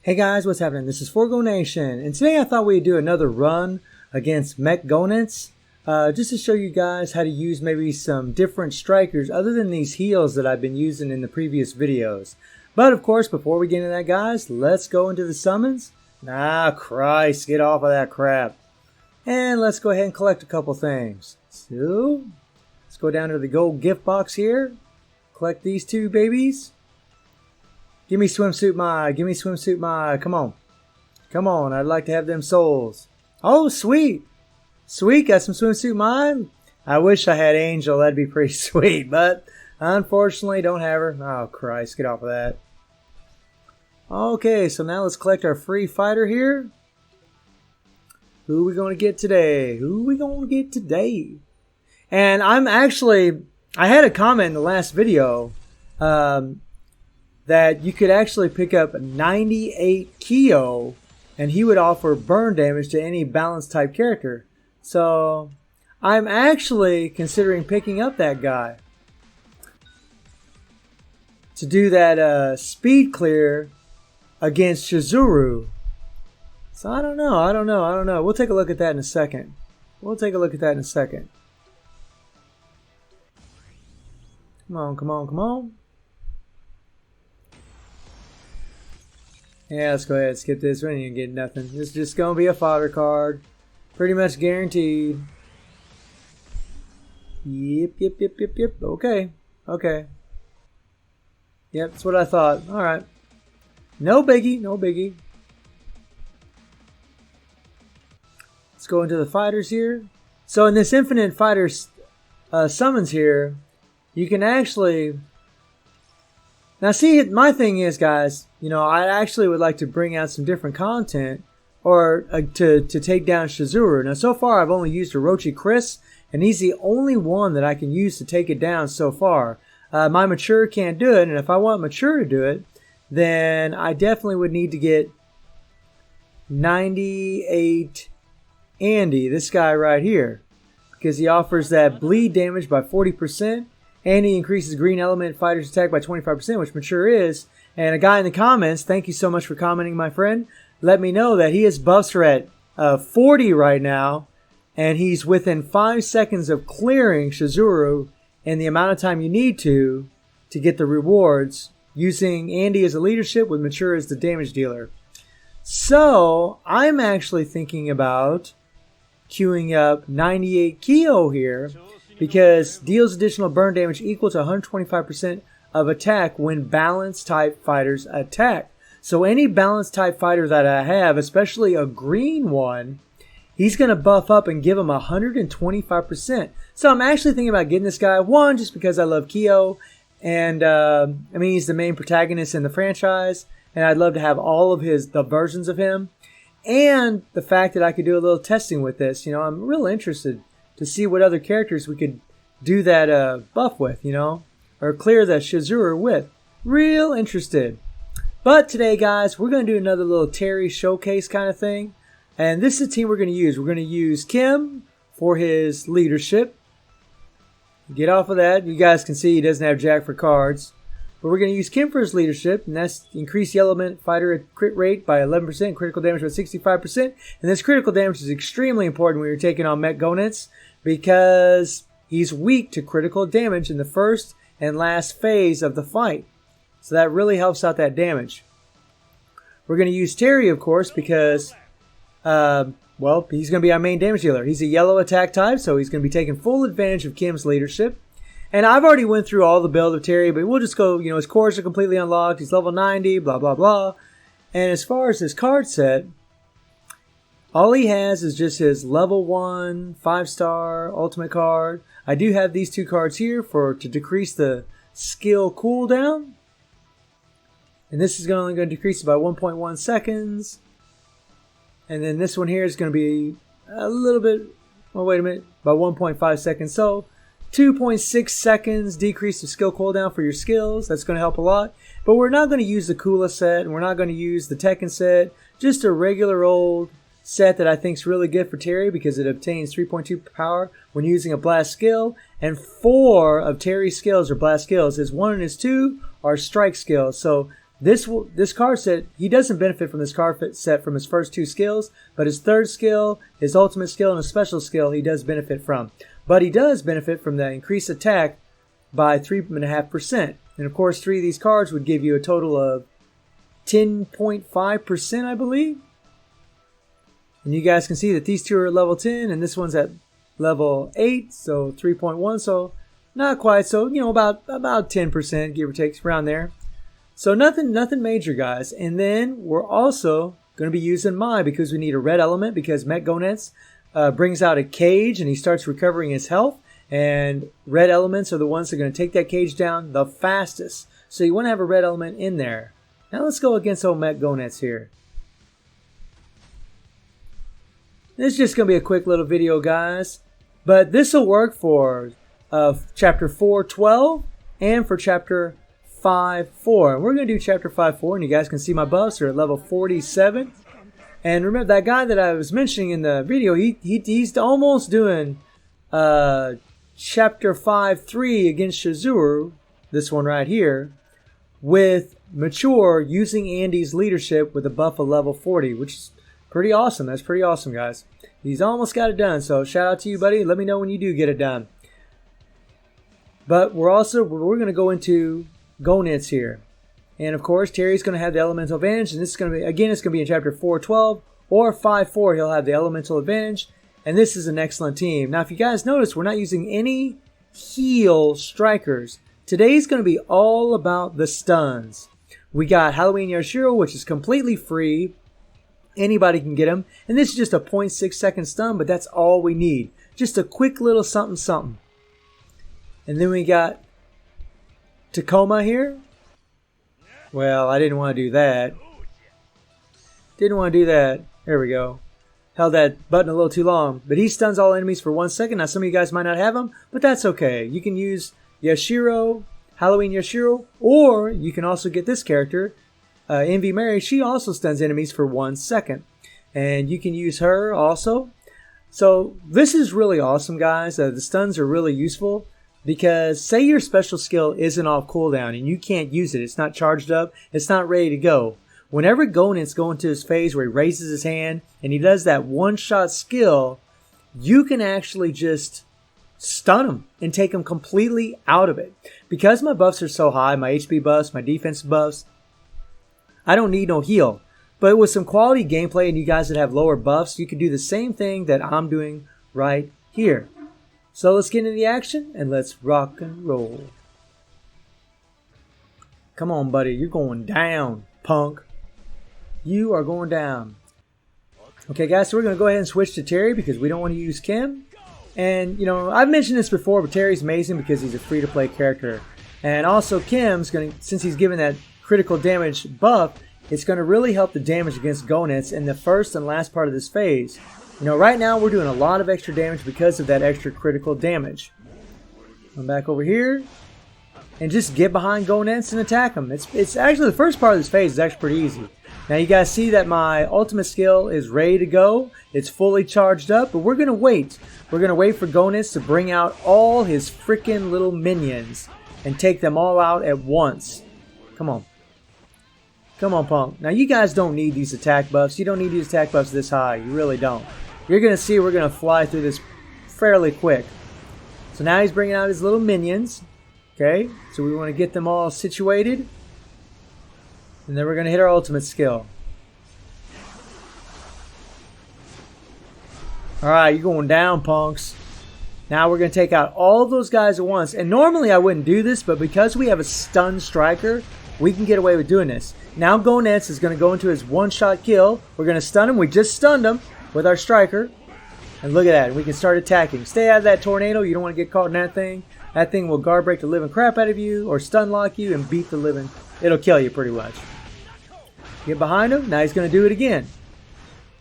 Hey guys, what's happening? This is Forgo Nation, and today I thought we'd do another run against Mecha Goenitz, just to show you guys how to use maybe some different strikers other than these heals that I've been using in the previous videos. But of course, before we get into that, guys, let's go into the summons. Ah, Christ, get off of that crap. And let's go ahead and collect a couple things. So, let's go down to the gold gift box here. Collect these two babies. Give me swimsuit Mai, give me swimsuit Mai, come on. Come on, I'd like to have them souls. Oh, sweet. Sweet, got some swimsuit Mai. I wish I had Angel, that'd be pretty sweet, but unfortunately don't have her. Oh, Christ, get off of that. Okay, so now let's collect our free fighter here. Who are we going to get today? Who are we going to get today? And I had a comment in the last video, that you could actually pick up 98 Kyo and he would offer burn damage to any balanced type character. So I'm actually considering picking up that guy to do that speed clear against Shizuru. So I don't know. We'll take a look at that in a second. Come on. Yeah, let's go ahead and skip this. We ain't gonna get nothing. This is just gonna be a fodder card. Pretty much guaranteed. Yep. Okay. Yep, that's what I thought. Alright. No biggie. Let's go into the fighters here. So in this infinite fighters summons here, you can actually... Now see, my thing is, guys, you know, I actually would like to bring out some different content or to take down Shizuru. Now so far I've only used Orochi Chris, and he's the only one that I can use to take it down so far. My Mature can't do it, and if I want Mature to do it, then I definitely would need to get 98 Andy, this guy right here, because he offers that bleed damage by 40%. And he increases green element fighter's attack by 25%, which Mature is. And a guy in the comments, thank you so much for commenting, my friend, let me know that his buffs are at 40 right now. And he's within 5 seconds of clearing Shizuru in the amount of time you need to get the rewards, using Andy as a leadership with Mature as the damage dealer. So, I'm actually thinking about queuing up 98 Kyo here, because deals additional burn damage equal to 125% of attack when balanced type fighters attack. So any balanced type fighter that I have, especially a green one, he's going to buff up and give him 125%. So I'm actually thinking about getting this guy, one, just because I love Kyo, and I mean, he's the main protagonist in the franchise, and I'd love to have all of the versions of him, and the fact that I could do a little testing with this. You know, I'm real interested to see what other characters we could do that buff with, you know, or clear that Shizuru with. Real interested. But today, guys, we're going to do another little Terry showcase kind of thing. And this is the team we're going to use. We're going to use Kim for his leadership. Get off of that. You guys can see he doesn't have Jack for cards. But we're going to use Kim for his leadership, and that's increase the element fighter crit rate by 11%, critical damage by 65%. And this critical damage is extremely important when you're taking on Mecha Goenitz, because he's weak to critical damage in the first and last phase of the fight. So that really helps out that damage. We're going to use Terry, of course, because, well, he's going to be our main damage dealer. He's a yellow attack type, so he's going to be taking full advantage of Kim's leadership. And I've already went through all the build of Terry, but we'll just go, you know, his cores are completely unlocked. He's level 90, blah, blah, blah. And as far as his card set, all he has is just his level 1, 5-star ultimate card. I do have these two cards here to decrease the skill cooldown. And this is only going to decrease it by 1.1 seconds. And then this one here is going to be a little bit, oh, wait a minute, by 1.5 seconds. So 2.6 seconds decrease the skill cooldown for your skills. That's going to help a lot. But we're not going to use the Kula set, and we're not going to use the Tekken set. Just a regular old set that I think is really good for Terry, because it obtains 3.2 power when using a blast skill. And 4 of Terry's skills are blast skills. His 1 and his 2 are strike skills. So This card set, he doesn't benefit from this card set from his first 2 skills, but his 3rd skill, his ultimate skill, and his special skill he does benefit from. But he does benefit from the increased attack by 3.5%. And of course 3 of these cards would give you a total of 10.5%, I believe. And you guys can see that these 2 are at level 10 and this one's at level 8, so 3.1, so not quite, so about 10%, give or take, around there. So nothing major, guys. And then we're also going to be using Mai because we need a red element, because Mecha Goenitz brings out a cage and he starts recovering his health. And red elements are the ones that are going to take that cage down the fastest. So you want to have a red element in there. Now let's go against old Mecha Goenitz here. This is just going to be a quick little video, guys. But this will work for Chapter 4.12 and for Chapter 5.4. And we're going to do Chapter 5.4, and you guys can see my buffs are at level 47. And remember, that guy that I was mentioning in the video, he's almost doing Chapter 5.3 against Shazur, this one right here, with Mature using Andy's leadership with a buff of level 40, which is pretty awesome. That's pretty awesome, guys. He's almost got it done, so shout out to you, buddy. Let me know when you do get it done. But we're going to go into Goenitz here. And of course, Terry's going to have the elemental advantage, and this is going to be, again, it's going to be in Chapter 4.12 or 5.4. He'll have the elemental advantage, and this is an excellent team. Now, if you guys notice, we're not using any heal strikers. Today's going to be all about the stuns. We got Halloween Yashiro, which is completely free. Anybody can get him. And this is just a 0.6 second stun, but that's all we need. Just a quick little something something. And then we got Tacoma here. Well, I didn't want to do that. Didn't want to do that. There we go. Held that button a little too long. But he stuns all enemies for 1 second. Now, some of you guys might not have him, but that's okay. You can use Yashiro, Halloween Yashiro, or you can also get this character, Envy Mary. She also stuns enemies for 1 second. And you can use her also. So this is really awesome, guys. The stuns are really useful. Because say your special skill isn't off cooldown and you can't use it. It's not charged up. It's not ready to go. Whenever Goenitz goes into his phase where he raises his hand and he does that one-shot skill, you can actually just stun him and take him completely out of it. Because my buffs are so high, my HP buffs, my defense buffs, I don't need no heal. But with some quality gameplay and you guys that have lower buffs, you can do the same thing that I'm doing right here. So let's get into the action and let's rock and roll. Come on, buddy. You're going down, punk. You are going down. Okay, guys, so we're going to go ahead and switch to Terry because we don't want to use Kim. And, I've mentioned this before, but Terry's amazing because he's a free-to-play character. And also Kim's going to, since he's given that critical damage buff, it's going to really help the damage against Goenitz in the first and last part of this phase. Right now we're doing a lot of extra damage because of that extra critical damage. Come back over here and just get behind Goenitz and attack him. It's actually, the first part of this phase is actually pretty easy. Now you guys see that my ultimate skill is ready to go. It's fully charged up, but we're going to wait. We're going to wait for Goenitz to bring out all his freaking little minions and take them all out at once. Come on. Come on, punk. Now you guys don't need these attack buffs. You don't need these attack buffs this high. You really don't. You're going to see we're going to fly through this fairly quick. So now he's bringing out his little minions. Okay, so we want to get them all situated. And then we're going to hit our ultimate skill. Alright, you're going down, punks. Now we're going to take out all those guys at once. And normally I wouldn't do this, but because we have a stun striker, we can get away with doing this. Now Goenitz is going to go into his one-shot kill. We're going to stun him. We just stunned him with our striker. And look at that. We can start attacking. Stay out of that tornado. You don't want to get caught in that thing. That thing will guard break the living crap out of you or stun lock you and beat the living. It'll kill you pretty much. Get behind him. Now he's going to do it again.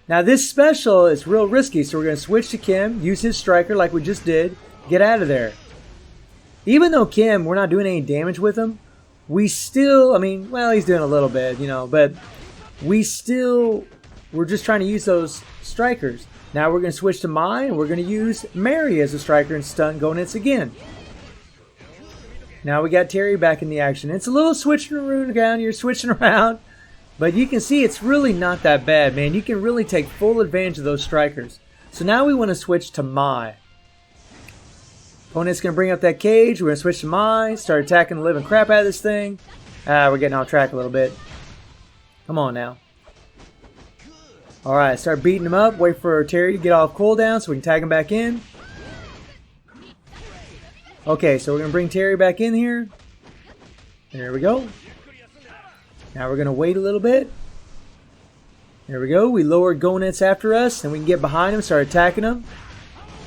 Now this special is real risky, so we're going to switch to Kim, use his striker like we just did, get out of there. Even though Kim, we're not doing any damage with him, we still, well, he's doing a little bit, but we're just trying to use those strikers. Now we're going to switch to Mai, and we're going to use Mary as a striker and stun Goenitz again. Now we got Terry back in the action. It's a little switching around. You're switching around. But you can see it's really not that bad, man. You can really take full advantage of those strikers. So now we want to switch to Mai. Opponent's going to bring up that cage. We're going to switch to Mai. Start attacking the living crap out of this thing. We're getting off track a little bit. Come on now. Alright, start beating him up. Wait for Terry to get off cooldown so we can tag him back in. Okay, so we're going to bring Terry back in here. There we go. Now we're going to wait a little bit. There we go. We lowered Goenitz after us, and we can get behind him, start attacking him.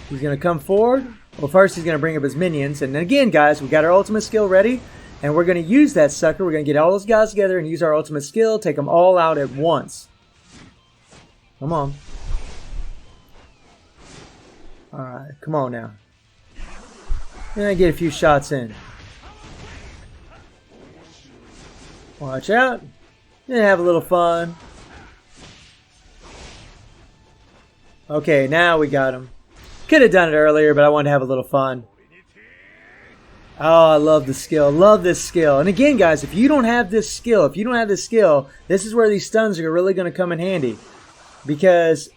He's going to come forward. Well, first he's going to bring up his minions. And then again, guys, we got our ultimate skill ready. And we're going to use that sucker. We're going to get all those guys together and use our ultimate skill. Take them all out at once. Come on. Alright, come on now. And get a few shots in. Watch out. And have a little fun. Okay, now we got him. Could have done it earlier, but I wanted to have a little fun. Oh, I love the skill. Love this skill. And again, guys, if you don't have this skill, this is where these stuns are really going to come in handy. Because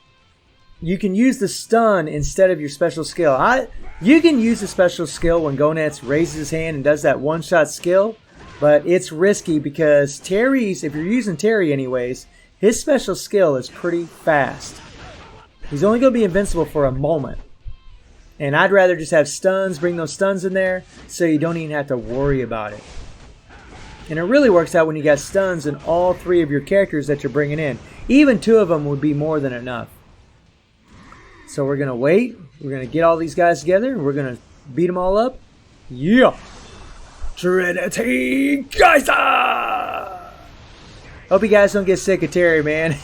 you can use the stun instead of your special skill. You can use the special skill when Goenitz raises his hand and does that one-shot skill. But it's risky because Terry's, if you're using Terry anyways, his special skill is pretty fast. He's only going to be invincible for a moment. And I'd rather just have stuns, bring those stuns in there, so you don't even have to worry about it. And it really works out when you got stuns in all three of your characters that you're bringing in. Even two of them would be more than enough. So we're going to wait. We're going to get all these guys together, and we're going to beat them all up. Yeah! Trinity Geisa! Hope you guys don't get sick of Terry, man.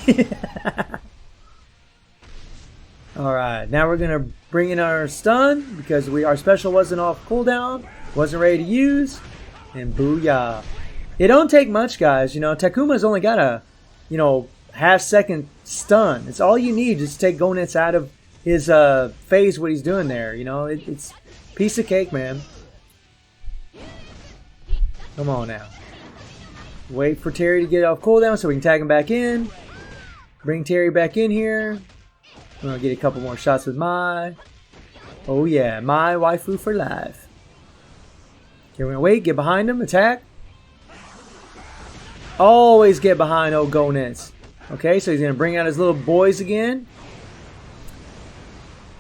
Alright, now we're going to bring in our stun because our special wasn't off cooldown, wasn't ready to use, and booyah. It don't take much, guys. You know, Takuma's only got a, half-second stun. It's all you need just to take Goenitz out of his phase, what he's doing there. You know, it's piece of cake, man. Come on now. Wait for Terry to get off cooldown so we can tag him back in. Bring Terry back in here. I'm going to get a couple more shots with Mai. Oh yeah, Mai waifu for life. Okay, we're going to wait, get behind him, attack. Always get behind old Goenitz. Okay, so he's going to bring out his little boys again.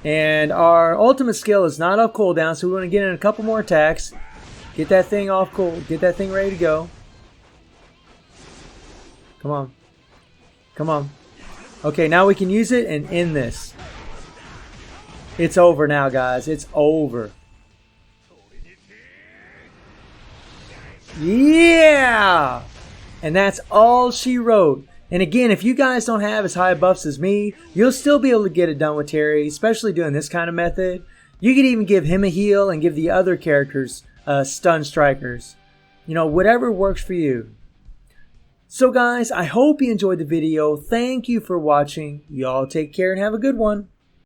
And our ultimate skill is not off cooldown, so we're going to get in a couple more attacks. Get that thing off cool. Get that thing ready to go. Come on. Come on. Okay, now we can use it and end this. It's over now, guys. It's over. Yeah! And that's all she wrote. And again, if you guys don't have as high buffs as me, you'll still be able to get it done with Terry, especially doing this kind of method. You could even give him a heal and give the other characters stun strikers. You know, whatever works for you. So guys, I hope you enjoyed the video. Thank you for watching. Y'all take care and have a good one.